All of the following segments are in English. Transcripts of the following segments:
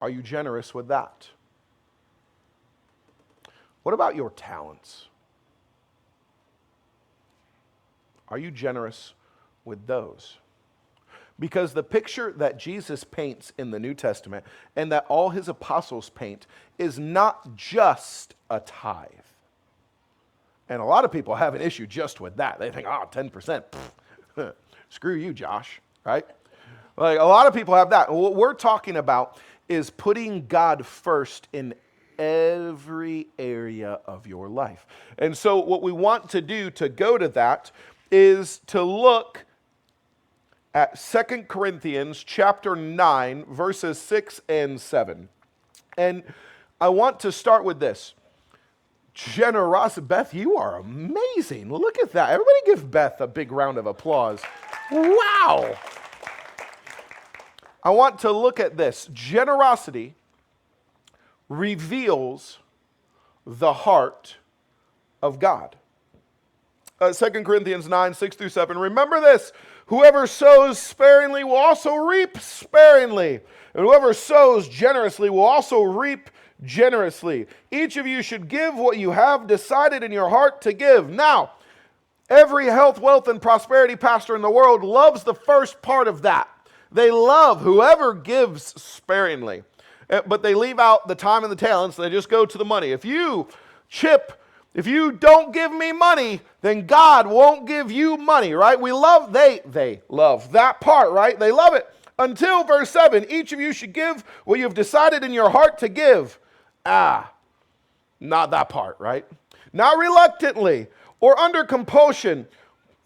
Are you generous with that? What about your talents? Are you generous with those? Because the picture that Jesus paints in the New Testament and that all his apostles paint is not just a tithe. And a lot of people have an issue just with that. They think, 10%, screw you, Josh, right? Like a lot of people have that. What we're talking about is putting God first in every area of your life. And so what we want to do to go to that is to look at 2 Corinthians chapter 9, verses 6 and 7. And I want to start with this. Generosity. Beth, you are amazing. Look at that. Everybody give Beth a big round of applause. Wow. I want to look at this. Generosity reveals the heart of God. 2 Corinthians 9, 6 through 7. Remember this. Whoever sows sparingly will also reap sparingly. And whoever sows generously will also reap generously. Each of you should give what you have decided in your heart to give. Now, every health, wealth, and prosperity pastor in the world loves the first part of that. They love whoever gives sparingly. But they leave out the time and the talents. They just go to the money. If you don't give me money, then God won't give you money, right? They love that part, right? They love it. Until verse 7, each of you should give what you've decided in your heart to give. Not that part, right? Not reluctantly or under compulsion,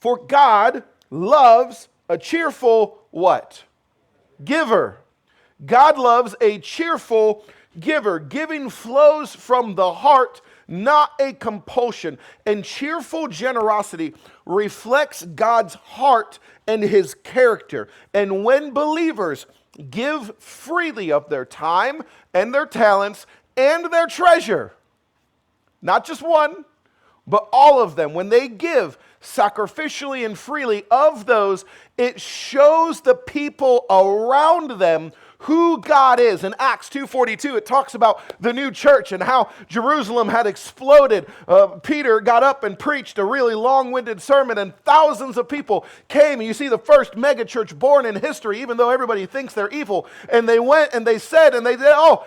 for God loves a cheerful what? Giver. God loves a cheerful giver. Giving flows from the heart, not a compulsion. And cheerful generosity reflects God's heart and his character. And when believers give freely of their time and their talents and their treasure, not just one, but all of them, when they give sacrificially and freely of those, it shows the people around them who God is. In Acts 2:42, it talks about the new church and how Jerusalem had exploded. Peter got up and preached a really long-winded sermon, and thousands of people came. And you see the first megachurch born in history, even though everybody thinks they're evil. And they went and they said,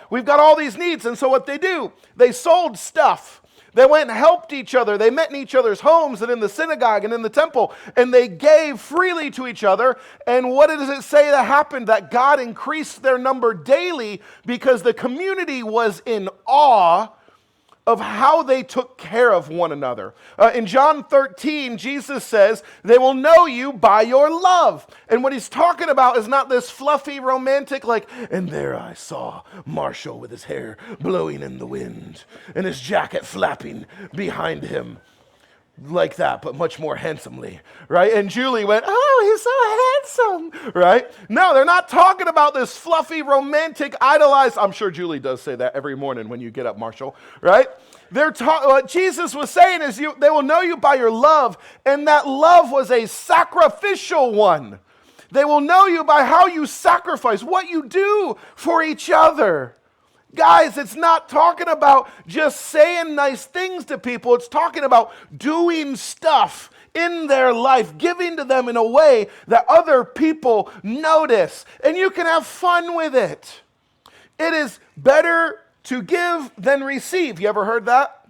we've got all these needs. And so what they do, they sold stuff. They went and helped each other. They met in each other's homes and in the synagogue and in the temple, and they gave freely to each other. And what does it say that happened? That God increased their number daily because the community was in awe of how they took care of one another. In John 13, Jesus says, they will know you by your love. And what he's talking about is not this fluffy romantic, and there I saw Marshall with his hair blowing in the wind and his jacket flapping behind him. Like that, but much more handsomely, right? And Julie went, he's so handsome, right? No, they're not talking about this fluffy, romantic, idolized. I'm sure Julie does say that every morning when you get up, Marshall, right? What Jesus was saying is they will know you by your love, and that love was a sacrificial one. They will know you by how you sacrifice, what you do for each other. Guys, it's not talking about just saying nice things to people. It's talking about doing stuff in their life, giving to them in a way that other people notice. And you can have fun with it. It is better to give than receive. You ever heard that?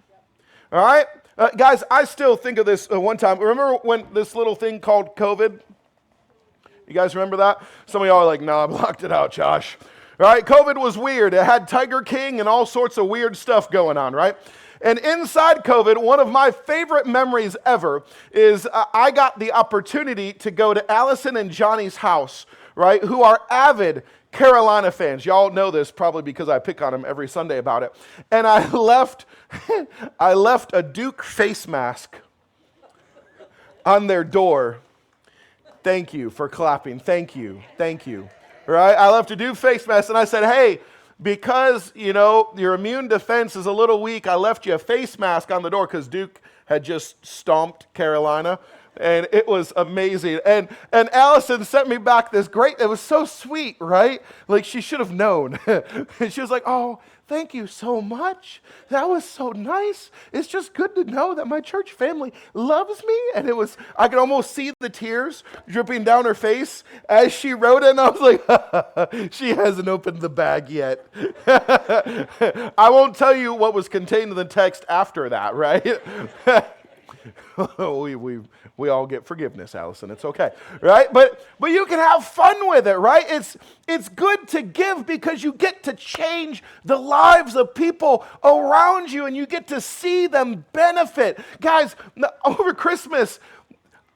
All right? Guys, I still think of this one time. Remember when this little thing called COVID? You guys remember that? Some of y'all are like, no, I blocked it out, Josh. Right? COVID was weird. It had Tiger King and all sorts of weird stuff going on, right? And inside COVID, one of my favorite memories ever is I got the opportunity to go to Allison and Johnny's house, right, who are avid Carolina fans. Y'all know this probably because I pick on them every Sunday about it. And I left a Duke face mask on their door. Thank you for clapping. Thank you. Thank you. Right? I left a Duke face mask, and I said, hey, because, your immune defense is a little weak, I left you a face mask on the door because Duke had just stomped Carolina. And it was amazing. And Allison sent me back this great, it was so sweet, right? Like she should have known. And she was like, oh, thank you so much. That was so nice. It's just good to know that my church family loves me. And it was, I could almost see the tears dripping down her face as she wrote it. And I was like, she hasn't opened the bag yet. I won't tell you what was contained in the text after that, right? we all get forgiveness, Allison. It's okay, right? But you can have fun with it, right? It's good to give because you get to change the lives of people around you and you get to see them benefit. Guys, over Christmas,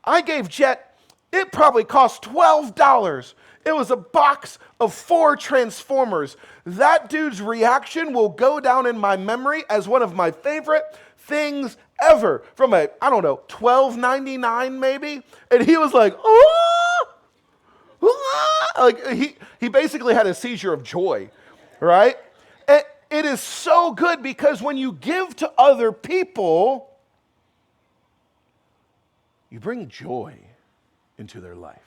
I gave Jet, it probably cost $12. It was a box of 4 Transformers. That dude's reaction will go down in my memory as one of my favorite things ever. From a, I don't know, $12.99 maybe. And he was like, oh, like he basically had a seizure of joy, right? It is so good because when you give to other people, you bring joy into their life.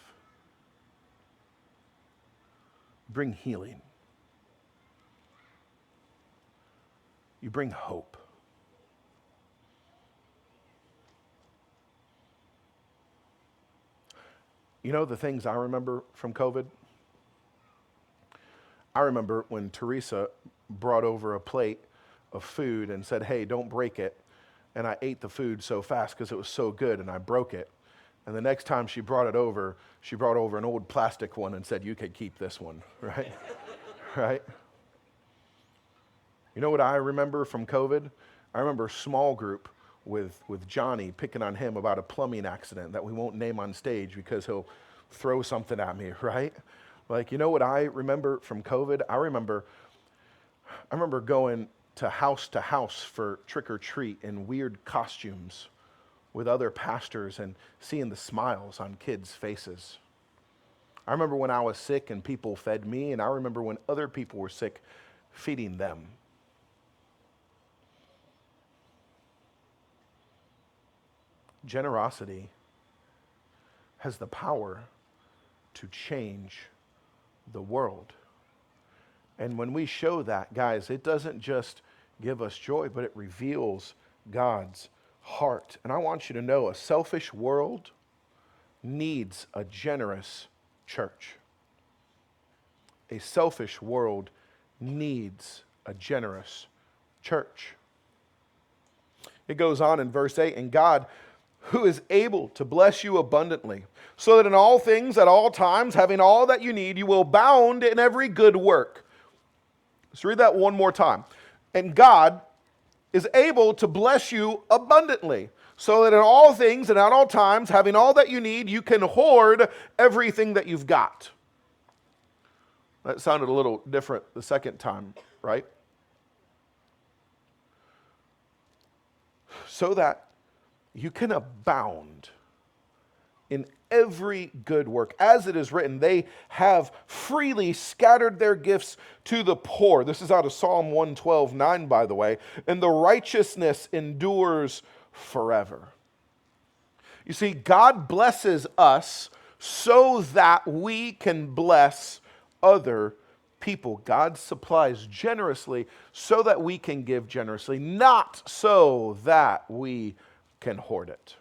Bring healing. You bring hope. You know the things I remember from COVID? I remember when Teresa brought over a plate of food and said, hey, don't break it. And I ate the food so fast because it was so good and I broke it. And the next time she brought over an old plastic one and said, you could keep this one, right? Right? You know what I remember from COVID? I remember a small group with Johnny picking on him about a plumbing accident that we won't name on stage because he'll throw something at me, right? Like, you know what I remember from COVID? I remember going to house for trick or treat in weird costumes with other pastors and seeing the smiles on kids' faces. I remember when I was sick and people fed me, and I remember when other people were sick, feeding them. Generosity has the power to change the world. And when we show that, guys, it doesn't just give us joy, but it reveals God's heart. And I want you to know a selfish world needs a generous church. A selfish world needs a generous church. It goes on in verse 8, and God, who is able to bless you abundantly, so that in all things, at all times, having all that you need, you will abound in every good work. Let's read that one more time. And God is able to bless you abundantly, so that in all things and at all times, having all that you need, you can hoard everything that you've got. That sounded a little different the second time, right? So that you can abound in every good work. As it is written, they have freely scattered their gifts to the poor. This is out of Psalm 112:9, by the way. And the righteousness endures forever. You see, God blesses us so that we can bless other people. God supplies generously so that we can give generously, not so that we can hoard it.